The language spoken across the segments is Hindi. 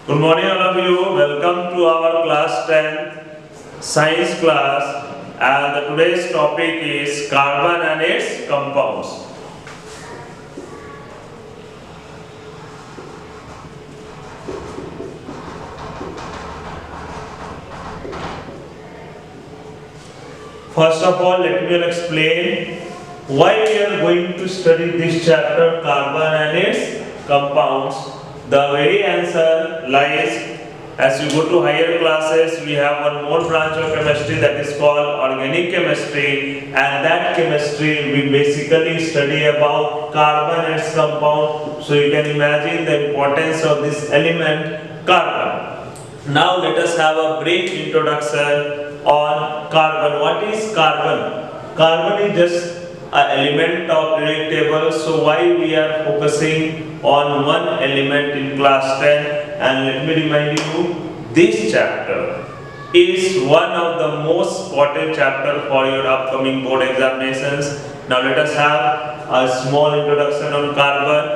Good morning, all of you. Welcome to our class 10 science class. And today's topic is carbon and its compounds. First of all, let me explain why we are going to study this chapter, carbon and its compounds. The very answer lies as you go to higher classes. We have one more branch of chemistry that is called organic chemistry, and that chemistry we basically study about carbon and its compound. So you can imagine the importance of this element, carbon. Now let us have a brief introduction on carbon. What is carbon? Carbon is just an element of periodic table. So why we are focusing on one element in class 10? And let me remind you, this chapter is one of the most important chapter for your upcoming board examinations. Now let us have a small introduction on carbon.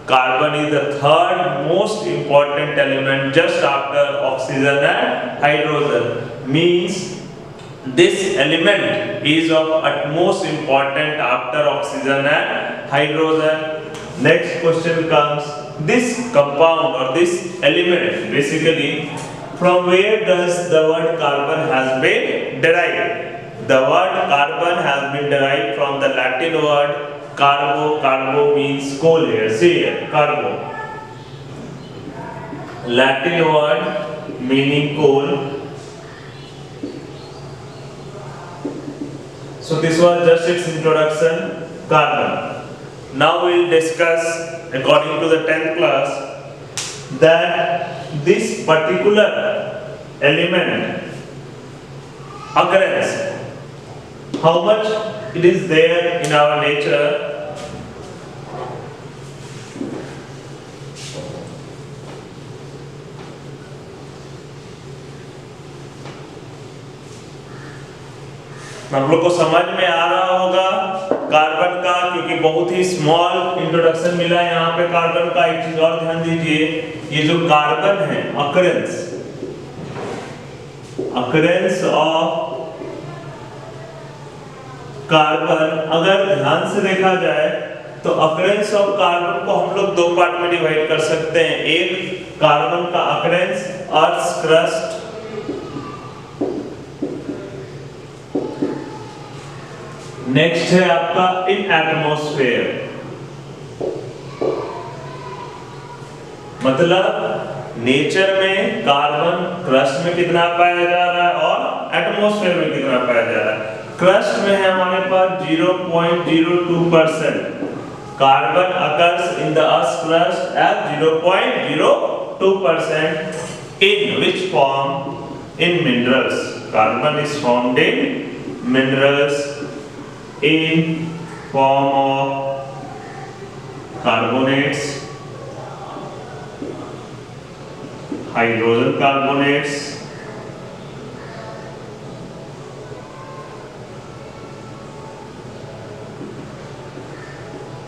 Carbon is the third most important element just after oxygen and hydrogen. Means this element is of utmost important after oxygen and hydrogen. Next question comes, this compound or this element basically from where does the word carbon has been derived? The word carbon has been derived from the Latin word carbo. Carbo means coal here. See here, carbo. Latin word meaning coal. So this was just its introduction, carbon. Now we will discuss according to the 10th class that this particular element occurrence, how much it is there in our nature. हम लोग को समझ में आ रहा होगा कार्बन का, क्योंकि बहुत ही स्मॉल इंट्रोडक्शन मिला है यहाँ पे कार्बन का। एक चीज और ध्यान दीजिए, ये जो कार्बन है अकरेंस ऑफ कार्बन, अगर ध्यान से देखा जाए तो अकरेंस ऑफ कार्बन को हम लोग दो पार्ट में डिवाइड कर सकते हैं। एक कार्बन का अकरेंस अर्थ क्रस्ट, नेक्स्ट है आपका इन एटमॉस्फेयर। मतलब नेचर में कार्बन क्रस्ट में कितना पाया जा रहा है और एटमॉस्फेयर में कितना पाया जा रहा है। क्रस्ट में है हमारे पास 0.02%, carbon occurs in the earth crust at 0.02%। In which form? In minerals. Carbon is formed in minerals in form of carbonates, hydrogen carbonates,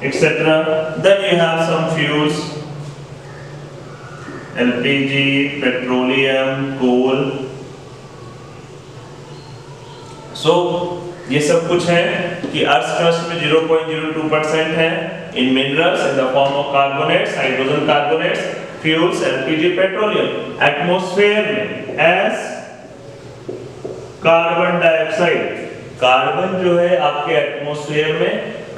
etc. Then you have some fuels, LPG, petroleum, coal. So ये सब कुछ है कि अर्थ क्रस्ट में 0.02% है, इन minerals in the form of carbonates, hydrogen carbonates, fuels, LPG, petroleum. Atmosphere में एस कार्बन डाइऑक्साइड, कार्बन जो है आपके एटमॉस्फेयर में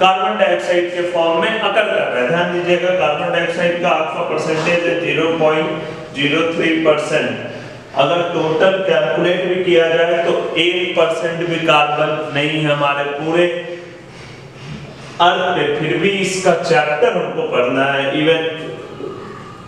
कार्बन डाइऑक्साइड के फॉर्म में अकर कर रहा है। ध्यान दीजिएगा, कार्बन डाइऑक्साइड का आपका परसेंटेज है 0.03%। अगर टोटल कैलकुलेट भी किया जाए तो 1% भी कार्बन नहीं है हमारे पूरे अर्थ पे, फिर भी इसका चैप्टर हमको पढ़ना है। इवन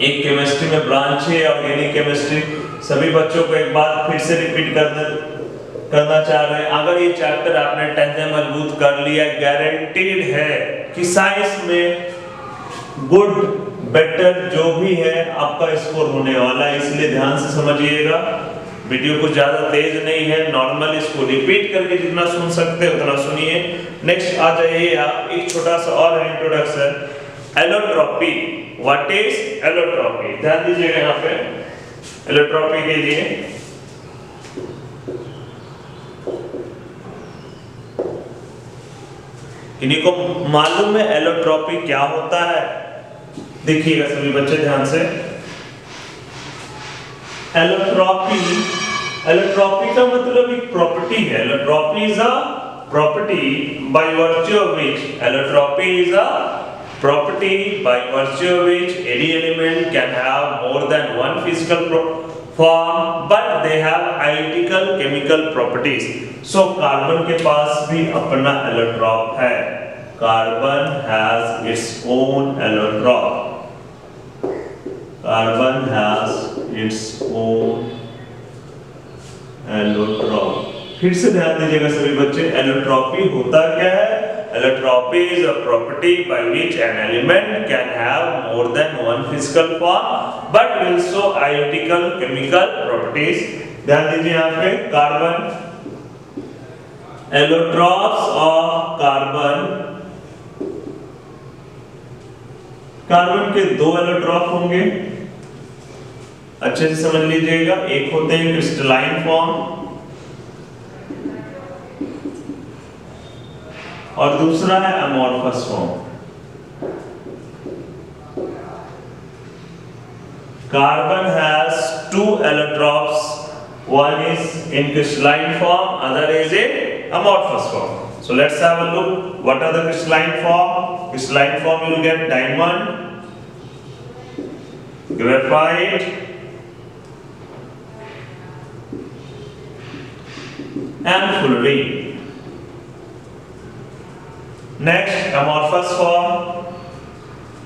एक केमिस्ट्री में ब्रांच है ऑर्गेनिक केमिस्ट्री, सभी बच्चों को एक बात फिर से रिपीट करना चाह रहे हैं। अगर ये चैप्टर आपने 10th में मजबूत कर लिया, गारंटीड है कि साइंस में गुड बेटर जो भी है आपका स्कोर होने वाला है। इसलिए ध्यान से समझिएगा, वीडियो कुछ ज्यादा तेज नहीं है, नॉर्मल इसको रिपीट करके जितना सुन सकते हैं उतना सुनिए। नेक्स्ट आ जाइए आप, एक छोटा सा और है introduction, allotropy. What is allotropy? ध्यान दीजिएगा यहाँ पे, एलोट्रॉपी के लिए इन्हीं को मालूम है एलोट्रॉपी क्या होता है? देखिएगा सभी बच्चे ध्यान से। एलोट्रॉपी, एलोट्रॉपी का मतलब एक प्रॉपर्टी है। Allotropy is a property by virtue of which, allotropy is a property by virtue of which any element can have more than one physical form but they have identical chemical properties. So carbon के पास भी अपना allotrop है। Carbon has its own allotrop. Carbon has its own allotrop. फिर से ध्यान दीजिएगा सभी बच्चे, एलोट्रॉपी होता क्या है? Allotropy is a property by which an element can have more than one physical form but also identical chemical properties. ध्यान दीजिए यहाँ पे carbon, allotropes of carbon, carbon के दो एलोट्रॉप होंगे, अच्छे से समझ लीजिएगा। एक होते हैं क्रिस्टलाइन फॉर्म और दूसरा है amorphous form. Carbon has two allotropes, one is in crystalline form, other is in amorphous form. So let's have a look. What are the crystalline form? Crystalline form you will get diamond, graphite, and fullerene. Next, amorphous form,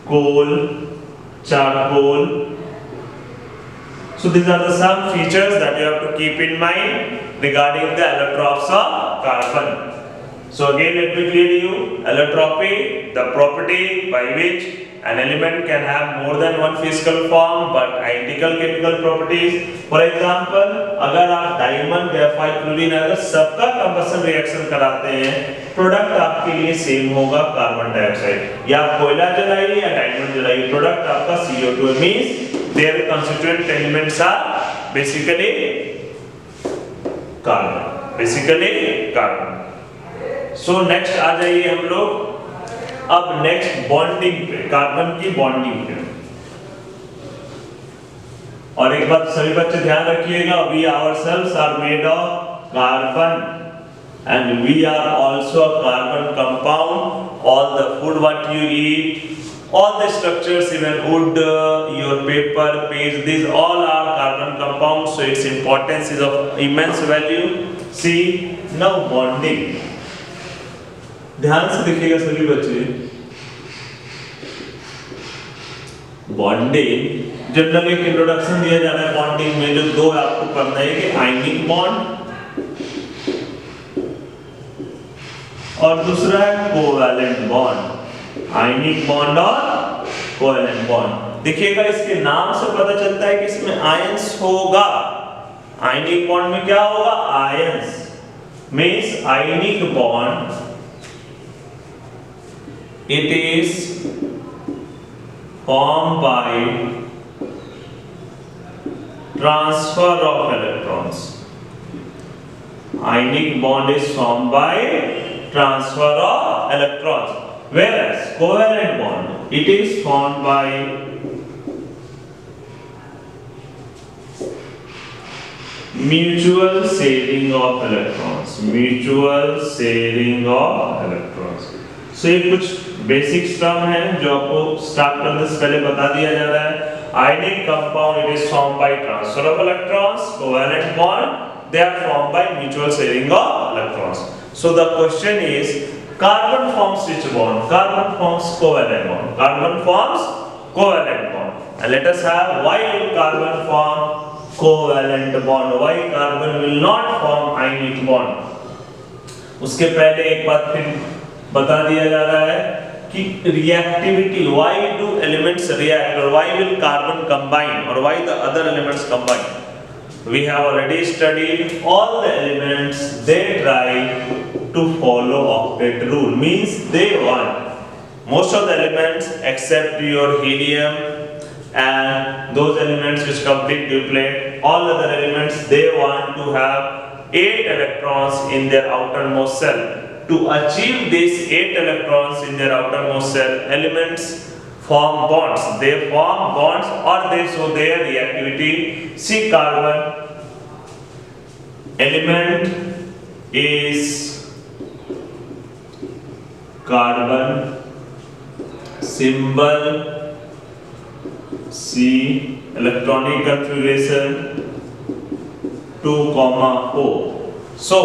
coal, charcoal. So these are the some features that you have to keep in mind regarding the allotropes of carbon. So again let me clear you, allotropy, the property by which an element can have more than one physical form but identical chemical properties. For example, अगर आप डायमंड, ग्रेफाइट, फ्लोरीन अगर सबका कंबशन रिएक्शन कराते हैं, प्रोडक्ट आपके लिए सेम होगा कार्बन डाइऑक्साइड। या कोयला जलाइए या डायमंड जलाइए, प्रोडक्ट आपका CO2 means their constituent elements are basically carbon, basically carbon. So next आ जाइए हम लोग अब नेक्स्ट बॉन्डिंग पे, कार्बन की बॉन्डिंग पे। और एक बात सभी बच्चे ध्यान रखिएगा, we ourselves are made of carbon and we are also a carbon compound. All the food what you eat, all the structures, even wood, your paper, page, these all are carbon compounds, so its importance is of immense value. See now bonding, ध्यान से देखिएगा सभी बच्चे। बॉन्डिंग जनरल एक इंट्रोडक्शन दिया जा रहा है बॉन्डिंग में, जो दो आपको करना है कि आयनिक बॉन्ड और दूसरा है कोवैलेंट बॉन्ड। आयनिक बॉन्ड और कोवैलेंट बॉन्ड, देखिएगा इसके नाम से पता चलता है कि इसमें आयंस होगा। आयनिक बॉन्ड में क्या होगा? Ions means ionic bond, it is formed by transfer of electrons. Ionic bond is formed by transfer of electrons, whereas covalent bond it is formed by mutual sharing of electrons. Mutual sharing of electrons. So ये कुछ बेसिक्स टर्म है जो आपको स्टार्ट करने से पहले बता दिया जा रहा है। Ionic compound it is formed by transfer of electrons, covalent bond they are formed by mutual sharing of electrons. So the question is carbon forms which bond? Carbon forms covalent bond, carbon forms covalent bond. And let us have why will carbon form covalent bond, why carbon will not form ionic bond. उसके पहले एक बात फिर बता दिया जा रहा है कि reactivity, why do elements react और व्हाई विल कार्बन कंबाइन और why the other elements combine. We have already studied all the elements they try to follow octet rule, means they want most of the elements except your helium, and those elements which complete duplet, all other elements, they want to have 8 electrons in their outermost shell. To achieve these 8 electrons in their outermost shell, elements form bonds. They form bonds or they show their reactivity. See carbon element is carbon, symbol C, electronic configuration 2, 4. So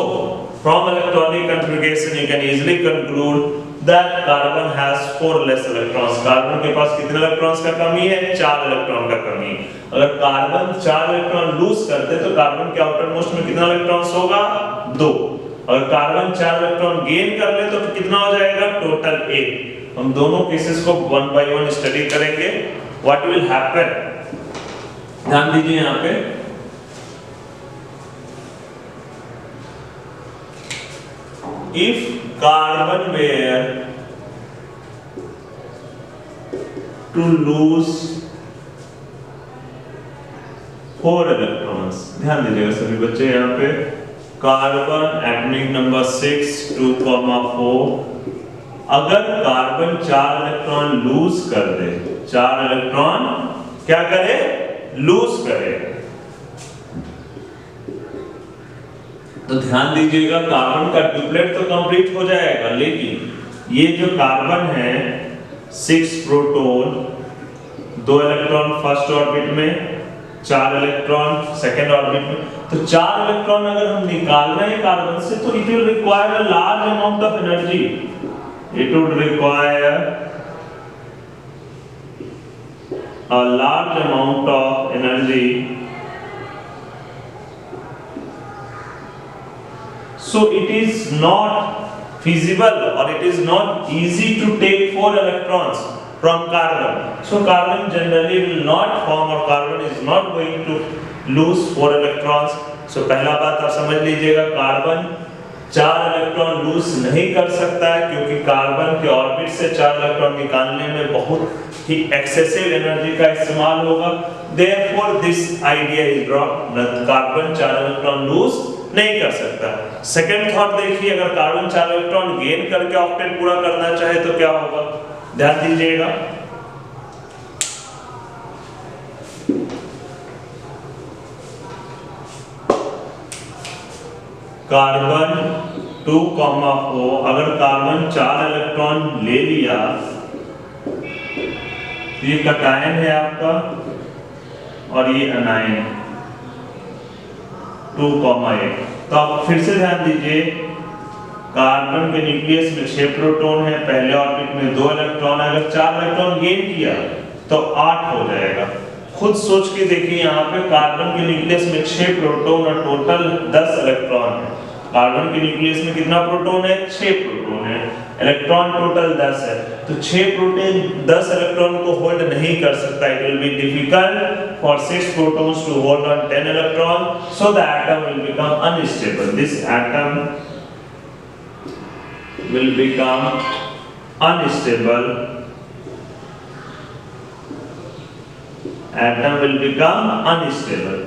from electronic configuration you can easily conclude that carbon has 4 less electrons. Carbon के पास कितने इलेक्ट्रॉन्स का कमी है? 4 इलेक्ट्रॉन का कमी है। अगर कार्बन 4 इलेक्ट्रॉन लूज करते तो कार्बन के आउटर मोस्ट में कितना इलेक्ट्रॉन्स होगा? 2। अगर कार्बन 4 इलेक्ट्रॉन गेन कर ले तो कितना हो जाएगा? टोटल 8। हम दोनों केसेस को वन बाय वन स्टडी करेंगे। What will happen? ध्यान दीजिए यहाँ पे, if carbon were to lose 4 electrons, ध्यान दीजिएगा सभी बच्चे यहाँ पे, कार्बन एटॉमिक नंबर 6, 2, 4, अगर कार्बन 4 इलेक्ट्रॉन लूज कर दे, 4 इलेक्ट्रॉन क्या करे? लूज करे, तो ध्यान दीजिएगा कार्बन का डुप्लेट तो कंप्लीट हो जाएगा, लेकिन ये जो कार्बन है 6 प्रोटॉन, 2 इलेक्ट्रॉन फर्स्ट ऑर्बिट में, 4 इलेक्ट्रॉन सेकेंड ऑर्बिट में, तो 4 इलेक्ट्रॉन अगर हम निकालना है कार्बन से तो it will require a large amount of energy. It would require a large amount of energy. So it is not feasible or it is not easy to take 4 electrons from carbon. So carbon generally will not form or carbon is not going to lose 4 electrons. So पहला बात आप समझ लीजिएगा, कार्बन 4 इलेक्ट्रॉन लूज नहीं कर सकता है क्योंकि कार्बन के ऑर्बिट से 4 इलेक्ट्रॉन निकालने में बहुत ही एक्सेसिव एनर्जी का इस्तेमाल होगा। Therefore this idea is dropped. Carbon 4 electron lose नहीं कर सकता। सेकंड थॉट देखिए, अगर कार्बन 4 इलेक्ट्रॉन गेन करके ऑक्टेट पूरा करना चाहे तो क्या होगा? ध्यान दीजिएगा, कार्बन 2, 4, अगर कार्बन 4 इलेक्ट्रॉन ले लिया तो ये कैटायन है आपका और ये अनायन 2, 8। तो आप फिर से ध्यान दीजिए, कार्बन के न्यूक्लियस में 6 प्रोटॉन है, पहले ऑर्बिट में 2 इलेक्ट्रॉन है, अगर 4 इलेक्ट्रॉन गेन किया तो 8 हो जाएगा। खुद सोच के देखिए, यहाँ पे कार्बन के न्यूक्लियस में 6 प्रोटॉन और टोटल 10 इलेक्ट्रॉन है। कार्बन के न्यूक्लियस में कितना प्रोटॉन है? 6 प्रोटॉन है, इलेक्ट्रॉन टोटल 10 है, तो 6 प्रोटॉन 10 इलेक्ट्रॉन को होल्ड नहीं कर सकता। It will be difficult for 6 protons to hold on 10 electron, so the atom will become unstable. This atom will become unstable. Atom will become unstable.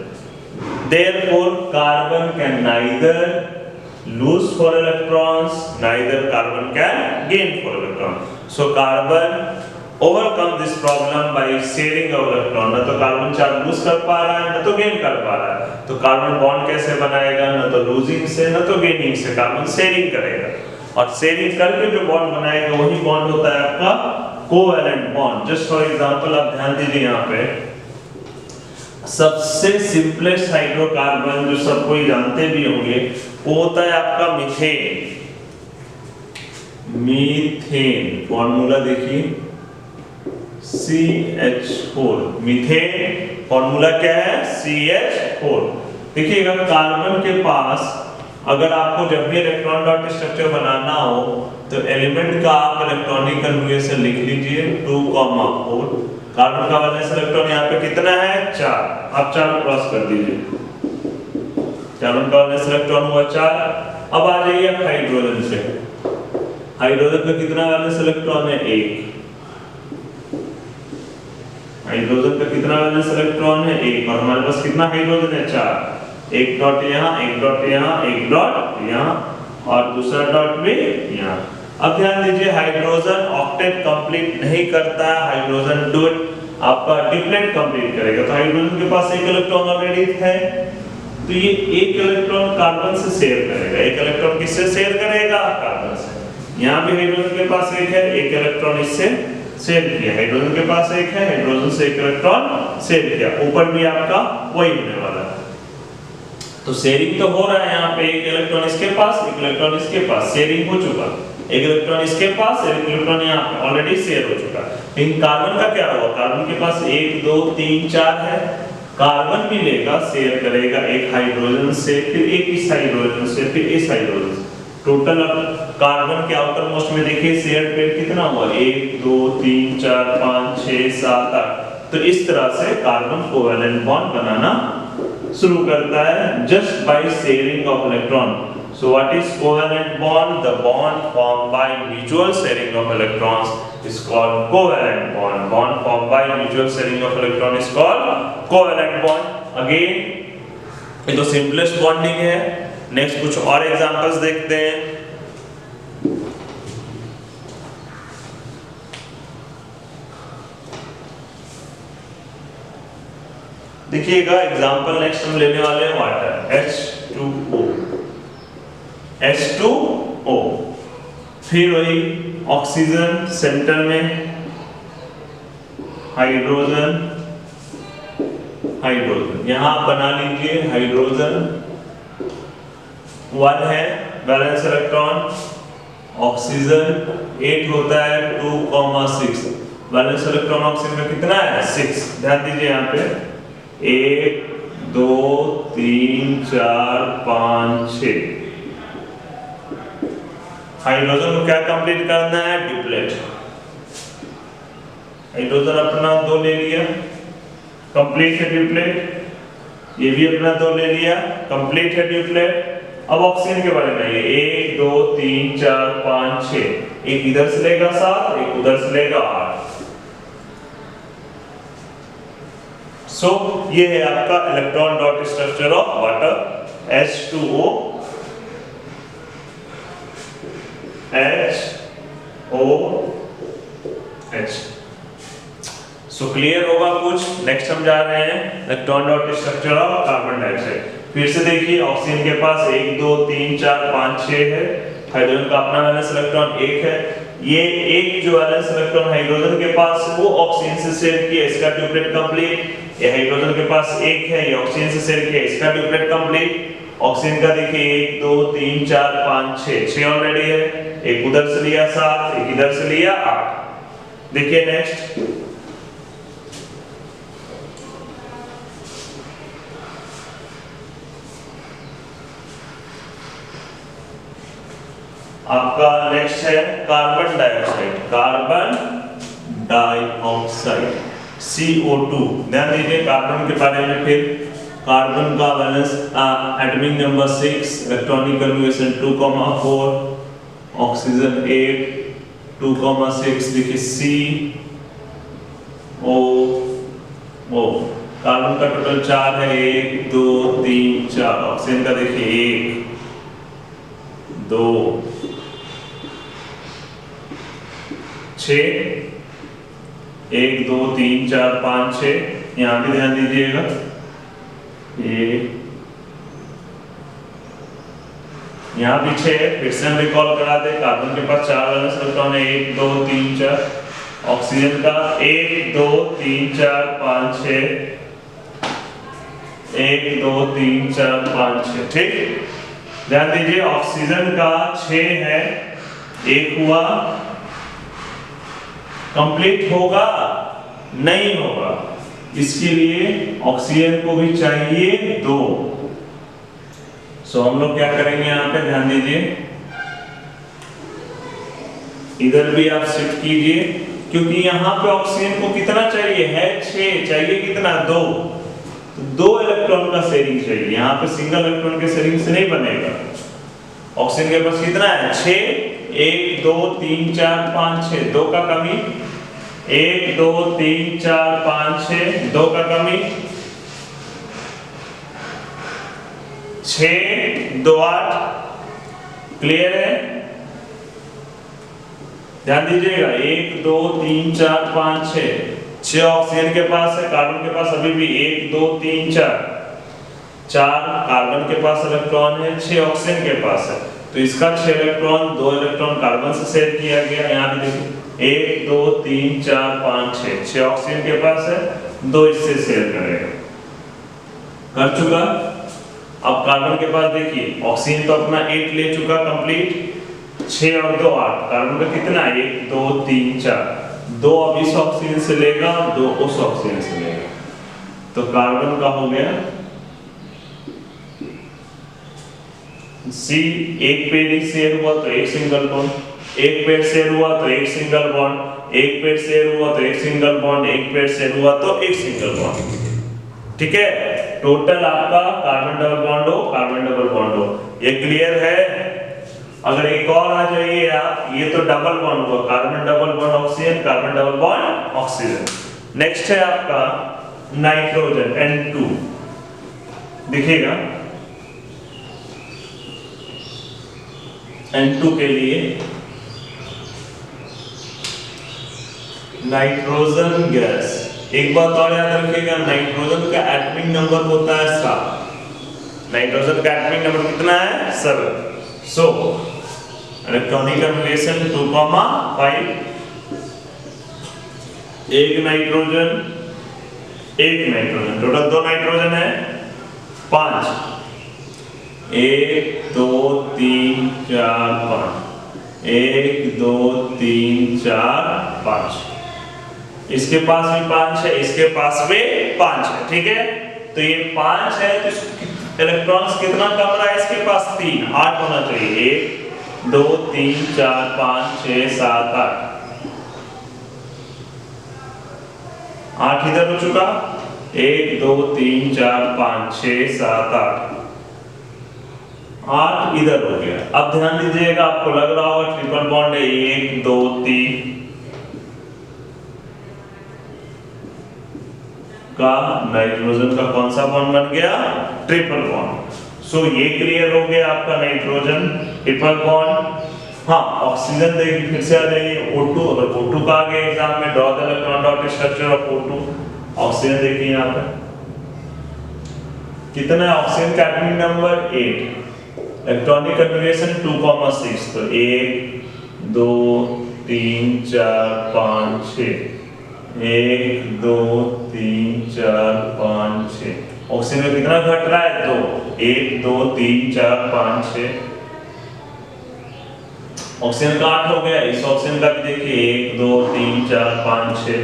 Therefore, carbon can neither lose 4 electrons, neither carbon can gain 4 electrons. So, carbon overcome this problem by sharing of electron. न तो कार्बन 4 लूज कर पा रहा है, न तो गेन कर पा रहा है। तो कार्बन बॉन्ड कैसे बनाएगा? न तो लूजिंग से, न तो गेनिंग से। कार्बन शेयरिंग करेगा और शेयरिंग करके जो बॉन्ड बनाएगा वही बॉन्ड होता है आपका covalent bond. Just for example आप ध्यान दीजिए, यहाँ पे सबसे सिंपलेस्ट हाइड्रोकार्बन जो सब कोई जानते भी होंगे वो होता है आपका मीथेन। मीथेन फॉर्मूला देखिए CH4। मीथेन फॉर्मूला क्या है? CH4। देखिएगा, कार्बन के पास अगर आपको जब भी इलेक्ट्रॉन डॉट स्ट्रक्चर बनाना हो तो एलिमेंट का आप इलेक्ट्रॉनिक कन्फिगरेशन लिख लीजिए 2, 4। कार्बन का वैलेंस इलेक्ट्रॉन यहाँ पे कितना है? 4। आप 4 क्रॉस कर दीजिए, कार्बन का वैलेंस इलेक्ट्रॉन हुआ 4। अब आ जाइए हाइड्रोजन से। हाइड्रोजन का कितना वैलेंस इलेक्ट्रॉन है? 1। हाइड्रोजन का कितना वैलेंस इलेक्ट्रॉन है? एक। और हमारे पास कितना हाइड्रोजन है? 4। एक डॉट यहाँ, एक डॉट यहाँ, एक डॉट यहाँ और दूसरा डॉट भी यहाँ। अब ध्यान दीजिए, हाइड्रोजन ऑक्टेट कंप्लीट नहीं करता, हाइड्रोजन डॉट आपका डिप्लेट कंप्लीट करेगा। तो हाइड्रोजन के पास एक इलेक्ट्रॉन ऑलरेडी है, तो ये एक इलेक्ट्रॉन कार्बन से शेयर करेगा। एक इलेक्ट्रॉन किससे शेयर करेगा? कार्बन से। यहाँ भी हाइड्रोजन के पास एक है, एक इलेक्ट्रॉन इससे शेयर किया। हाइड्रोजन के पास एक है, हाइड्रोजन से एक इलेक्ट्रॉन शेयर किया। ऊपर भी आपका वही होने वाला है। तो शेयरिंग तो हो रहा है, यहाँ पे एक इलेक्ट्रॉन इसके पास, एक इलेक्ट्रॉन इसके पास, शेयरिंग हो चुका। एक इलेक्ट्रॉन इसके पास, एक इलेक्ट्रॉन यहाँ पे ऑलरेडी शेयर हो चुका। लेकिन कार्बन का क्या हुआ? कार्बन के पास 1 2 3 4 है। कार्बन भी लेगा, शेयर करेगा एक हाइड्रोजन से, फिर एक इस हाइड्रोजन से, फिर इस हाइड्रोजन से। टोटल अब कार्बन के आउटर मोस्ट में देखिए शेयर पेयर कितना हुआ? 1 2 3 4 5 6 7 8। तो इस तरह से कार्बन कोवेलेंट बॉन्ड बनाना शुरू करता है just by sharing of electron. So what is covalent bond? The bond formed by mutual sharing of electrons is called covalent bond. Bond formed by mutual sharing of electron is called covalent bond. Again, ये तो simplest bonding है। Next कुछ और examples देखते हैं। देखिएगा एग्जाम्पल नेक्स्ट हम लेने वाले हैं वाटर, H2O। H2O, फिर वही ऑक्सीजन सेंटर में, हाइड्रोजन हाइड्रोजन यहां बना लीजिए। हाइड्रोजन 1 है वैलेंस इलेक्ट्रॉन, ऑक्सीजन 8 होता है 2,6। वैलेंस इलेक्ट्रॉन ऑक्सीजन में कितना है? 6। ध्यान दीजिए यहाँ पे 1 2 3 4 5 6। हाइड्रोजन को क्या कंप्लीट करना है? डिप्लेट। हाइड्रोजन अपना 2 ले लिया, कंप्लीट है डिप्लेट। ये भी अपना 2 ले लिया, कंप्लीट है डिप्लेट। अब ऑक्सीजन के बारे में, 1 2 3 4 5 6। एक इधर से लेगा 7, एक उधर से लेगा 8। सो ये है आपका electron dot structure of water, H2O, HOH। So clear होगा कुछ। नेक्स्ट हम जा रहे हैं electron dot structure of carbon dioxide. फिर से देखिए, ऑक्सीजन के पास 1 2 3 4 5 6 है। हाइड्रोजन का अपना वैलेंस इलेक्ट्रॉन 1 है। ये एक जो वैलेंस इलेक्ट्रॉन हाइड्रोजन के पास वो ऑक्सीजन से शेयर किया, इसका ट्यूपलेट कंप्लीट। ये हाइड्रोजन के पास 1 है, ये ऑक्सीजन से शेयर किया, इसका ट्यूपलेट कंप्लीट। ऑक्सीजन का देखिए 1 2 3 4 5 6 ऑलरेडी है। एक उधर से लिया 7, एक इधर से लिया 8। देखिए नेक्स्ट, आपका नेक्स्ट है carbon dioxide. Carbon dioxide CO2। ध्यान दीजिए कार्बन के बारे में। फिर कार्बन का valence atomic number 6, electronic configuration 2,4, oxygen 8 2,6। देखिए CO। कार्बन का टोटल 4 है, 1 2 3 4। ऑक्सीजन का देखिए 1 2 6, 1 2 3 4 5 6। यहाँ भी ध्यान दीजिएगा, यहाँ भी 6। फिर से हम रिकॉल करा दे, कार्बन के पास 4 वैलेंस इलेक्ट्रॉन है, 1 2 3 4। ऑक्सीजन का 1 2 3 4 5 6, 1 2 3 4 5 6। ठीक, ध्यान दीजिए ऑक्सीजन का 6 है, 1 हुआ। कंप्लीट होगा? नहीं होगा। इसके लिए ऑक्सीजन को भी चाहिए 2। सो हम लोग क्या करेंगे यहाँ पे, ध्यान दीजिए, इधर भी आप शिफ्ट कीजिए, क्योंकि यहाँ पे ऑक्सीजन को कितना चाहिए है? 6 चाहिए। कितना? 2। तो 2 इलेक्ट्रॉन का शेयरिंग चाहिए। यहाँ पे सिंगल इलेक्ट्रॉन के शेयरिंग से नहीं बनेगा। ऑक्सीजन के पास कितना है? 6, 1 2 3 4 5 6। 2 का कमी, 1 2 3 4 5 6, 2 का कमी 6 2 8। क्लियर है? ध्यान दीजिएगा 1 2 3 4 5 6 ऑक्सीजन के पास है, कार्बन के पास अभी भी 1 2 3 4 कार्बन के पास इलेक्ट्रॉन है, 6 ऑक्सीजन के पास है। तो इसका 6 इलेक्ट्रॉन 2 इलेक्ट्रॉन कार्बन से शेयर किया गया। यहाँ भी देखिए 1 2 3 4 5 6 ऑक्सीजन के पास है, 2 इससे शेयर करेगा। कर चुका। अब कार्बन के पास देखिए ऑक्सीजन तो अपना 8 ले चुका कंप्लीट, 6 और 2 8। कार्बन का कितना 1 2 3 4, 2 अब इस ऑक्सीजन से लेगा, 2 उस ऑक्सीजन से लेगा। तो कार्बन का हो गया C। एक पेड़ ही शेयर हुआ तो एक सिंगल बॉन्ड, एक पेड़ शेयर हुआ तो एक सिंगल बॉन्ड, एक पेड़ शेयर हुआ तो एक सिंगल बॉन्ड, एक पेड़ शेयर हुआ तो एक सिंगल बॉन्ड। ठीक है, टोटल आपका कार्बन डबल बॉन्ड हो, कार्बन डबल बॉन्ड हो। ये क्लियर है? अगर एक और आ जाइए आप, ये तो डबल बॉन्ड हुआ, carbon double bond oxygen, carbon double bond oxygen. Next है आपका नाइट्रोजन N2। देखिएगा N2 के लिए नाइट्रोजन गैस, एक बात और याद रखिएगा, नाइट्रोजन का एटॉमिक नंबर होता है 7। नाइट्रोजन का एटॉमिक नंबर कितना है? 7। So electronic confirmation 2,5। एक नाइट्रोजन, टोटल 2 नाइट्रोजन है 5। 1 2 3 4 5, 1 2 3 4 5। इसके पास भी 5 है, इसके पास भी 5 है। ठीक है, तो ये 5 है तो इलेक्ट्रॉन्स कितना कम रहा है? इसके पास 3, 8 होना चाहिए। 1 2 3 4 5 6 7 8, 8 इधर हो चुका। 1 2 3 4 5 6 7 8, 8 इधर हो गया। अब ध्यान दीजिएगा, आपको लग रहा होगा ट्रिपल बॉन्ड है, 1 2 3 का नाइट्रोजन का कौन सा बॉन्ड बन गया? Triple bond. सो ये क्लियर हो गया आपका नाइट्रोजन ट्रिपल बॉन्ड। हाँ, ऑक्सीजन देखिए फिर से आ जाइए O2। अगर O2 का आ गया एग्जाम में, draw the electron dot structure of O2। Oxygen देखिए यहाँ पे कितना है? ऑक्सीजन का एटॉमिक नंबर 8, इलेक्ट्रॉनिक कन्फर्मेशन 2,6। तो 1 2 3 4 5 6, 1 2 3 4 5 6। ऑक्सीजन में कितना घट रहा है? 2। 1 2 3 4 5 6। ऑक्सीजन का 8 हो गया। इस ऑक्सीजन का भी देखिए 1 2 3 4 5 6,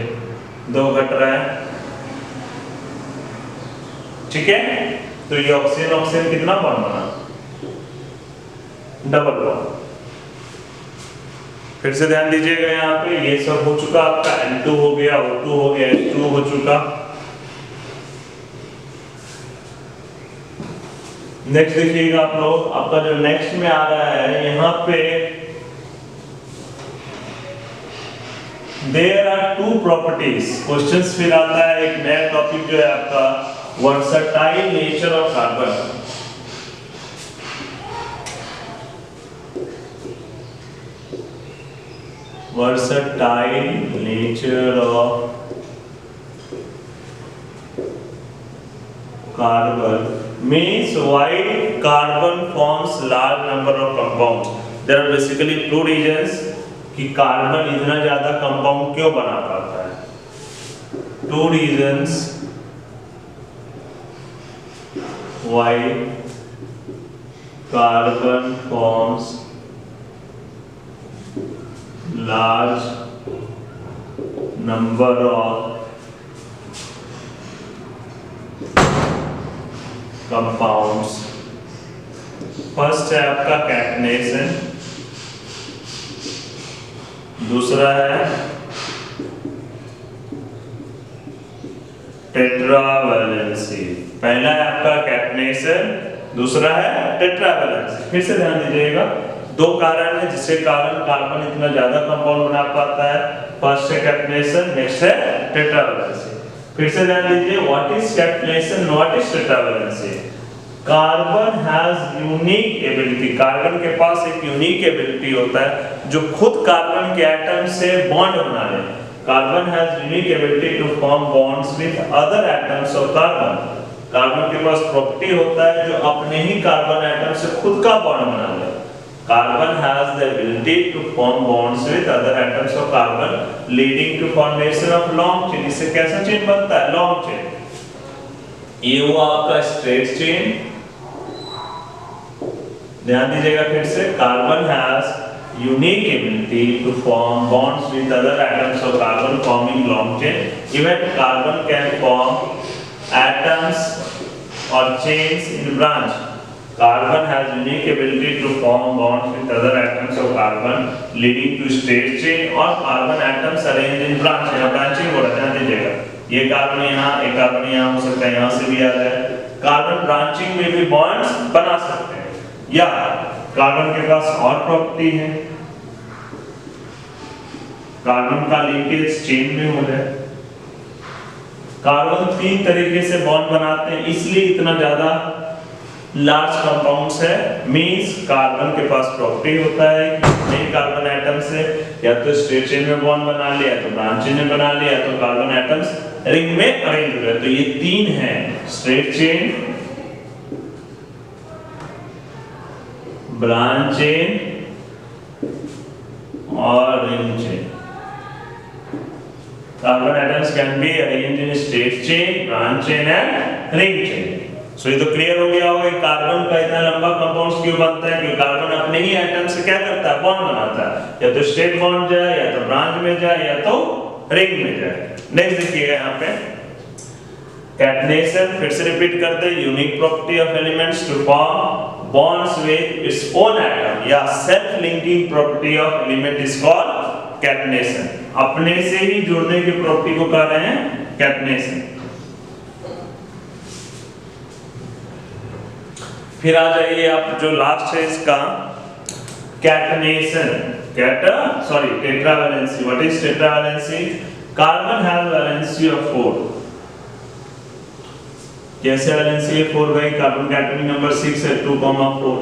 2 घट रहा है। ठीक है, तो ये ऑक्सीजन कितना बॉन्ड बना? Double bond. फिर से ध्यान दीजिएगा, यहाँ पे ये सब हो चुका आपका। N2 हो गया, O2 हो गया, H2 हो चुका। नेक्स्ट देखिएगा आप लोग, आपका जो नेक्स्ट में आ रहा है यहाँ पे, देयर आर 2 प्रॉपर्टीज। क्वेश्चंस फिर आता है एक नया टॉपिक जो है आपका versatile nature of carbon. versatile nature of carbon means why carbon forms large number of compounds. There are basically 2 reasons कि कार्बन इतना ज्यादा कंपाउंड क्यों बना पाता है। 2 reasons why carbon forms large number of compounds। First है आपका कैटनेशन, दूसरा है टेट्रावैलेंसी। पहला है आपका कैटनेशन, दूसरा है टेट्रावैलेंसी। फिर से ध्यान दीजिएगा, दो कारण है जिसके कारण कार्बन इतना ज्यादा कंपाउंड बना पाता है। फर्स्ट है कैटनेशन, नेक्स्ट है टेट्रावैलेंसी। फिर से ध्यान दीजिए, what is catenation, what is tetravalency. Carbon has unique ability, carbon के पास एक यूनिक एबिलिटी होता है जो खुद कार्बन के एटम से बॉन्ड बना ले। Carbon has unique ability to form bonds with other atoms of carbon. Carbon के पास प्रॉपर्टी होता है जो अपने ही कार्बन एटम से खुद का बॉन्ड बना ले। Carbon has the ability to form bonds with other atoms of carbon, leading to formation of long chain। इससे कैसा चेन बनता है, लॉन्ग चेन। ये हुआ आपका स्ट्रेट चेन। ध्यान दीजिएगा फिर से, carbon has unique ability to form bonds with other atoms of carbon forming long chain. Even carbon can form atoms और chains in branch. Carbon has unique ability to form bonds with other atoms of carbon, leading to straight chain और carbon atoms arranged in branch। यहाँ branching हो रहा है, ध्यान दीजिएगा, ये कार्बन यहाँ, एक कार्बन यहाँ हो सकता है, यहाँ से भी आ जाए। कार्बन ब्रांचिंग में भी बॉन्ड्स बना सकते हैं, या कार्बन के पास और प्रॉपर्टी है, कार्बन का लिंकेज चेन में हो जाए। कार्बन तीन तरीके से बॉन्ड बनाते हैं, इसलिए इतना ज्यादा लार्ज कंपाउंड्स है। मींस कार्बन के पास प्रॉपर्टी होता है कि कार्बन एटम से या तो स्ट्रेट चेन में बॉन्ड बना लिया, या तो ब्रांच चेन में बना लिया, या तो कार्बन एटम्स रिंग में अरेंज हो गए। तो ये तीन हैं, स्ट्रेट चेन, ब्रांच चेन और ring chain. Carbon atoms can be arranged in straight chain, branch chain and ring chain. So ये तो क्लियर हो गया होगा कार्बन का इतना लंबा कंपाउंड्स क्यों बनता है, क्योंकि कार्बन अपने ही एटम से क्या करता है, बॉन्ड बनाता है, या तो स्ट्रेट बॉन्ड जाए, या तो ब्रांच में जाए, या तो रिंग में जाए। नेक्स्ट देखिएगा यहाँ पे कैटनेशन, फिर से रिपीट करते हैं, unique property of elements to form bonds with its own atom, या self linking property of element is called catenation. अपने से ही जुड़ने की प्रॉपर्टी को कह रहे हैं कैटनेशन। फिर आ जाइए आप जो लास्ट है इसका catenation, tetravalency. What is tetravalency? Carbon has valency of 4। कैसे वैलेंसी है 4 भाई? कार्बन का एटॉमिक नंबर 6 है, 2,4।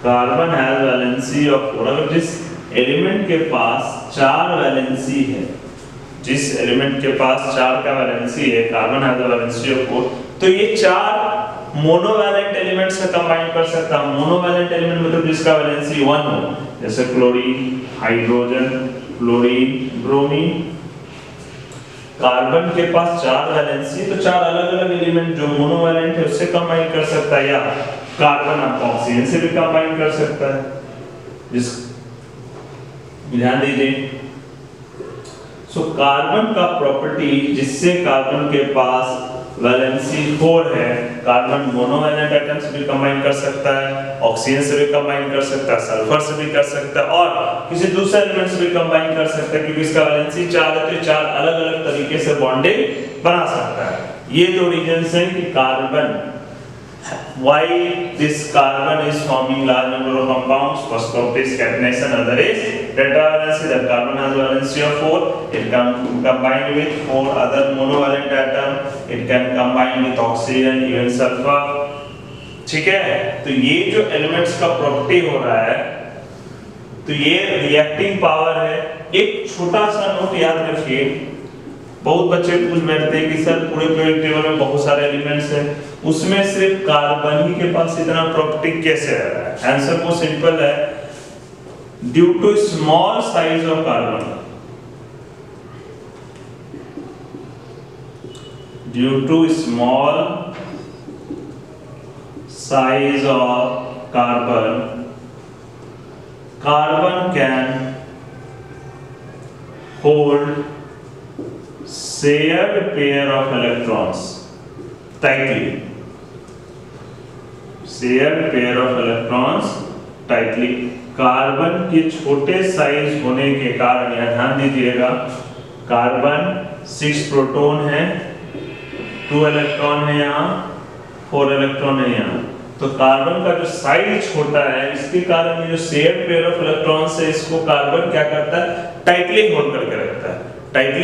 Carbon has valency of 4। अगर जिस एलिमेंट के पास 4 वैलेंसी है, जिस एलिमेंट के पास 4 का वैलेंसी है, कार्बन हैज वैलेंसी ऑफ 4, तो ये 4 मोनोवैलेंट एलिमेंट से कंबाइन कर सकता है। मोनोवैलेंट एलिमेंट मतलब जिसका वैलेंसी 1 हो, जैसे chlorine, hydrogen, fluorine, bromine. Carbon के पास 4 वैलेंसी, तो 4 अलग-अलग एलिमेंट जो मोनोवैलेंट है उससे कंबाइन कर सकता है, या कार्बन ऑक्सीजन से भी कंबाइन कर सकता है। जिस ध्यान दीजिए, सो कार्बन का प्रॉपर्टी जिससे कार्बन के पास वैलेंसी 4 है, कार्बन मोनोवैलेंट एटम से भी कंबाइन कर सकता है, ऑक्सीजन से भी कंबाइन कर सकता है, सल्फर से भी कर सकता है, और किसी दूसरे एलिमेंट से भी कंबाइन कर सकता है, क्योंकि इसका वैलेंसी 4 है तो 4 अलग-अलग तरीके से बॉन्डिंग बना सकता है। ये दो रीजंस हैं कि carbon why this carbon is forming large number of compounds. First property is catenation, other is tetravalency. The carbon has valency of 4. It can combine with 4 other monovalent atom. It can combine with oxygen, even sulfur. ठीक है, तो ये जो एलिमेंट्स का प्रॉपर्टी हो रहा है, तो ये रिएक्टिंग पावर है। एक छोटा सा नोट याद रखिए, बहुत बच्चे पूछ बैठते हैं कि सर पूरे पीरियोडिक टेबल में बहुत सारे एलिमेंट्स हैं, उसमें सिर्फ कार्बन ही के पास इतना प्रॉपर्टी कैसे आ रहा है? आंसर बहुत सिंपल है, due to small size of carbon. Due to small size of carbon, carbon can hold shared pair of electrons tightly, shared pair of electrons tightly। Carbon के छोटे साइज होने के कारण, यहाँ ध्यान दीजिएगा, कार्बन 6 प्रोटॉन है, 2 इलेक्ट्रॉन है यहाँ, 4 इलेक्ट्रॉन है यहाँ। तो कार्बन का जो साइज छोटा है, इसके कारण जो शेयर्ड पेयर ऑफ इलेक्ट्रॉन्स है, इसको कार्बन क्या करता है, टाइटली होल्ड करके रखता है। टाइटली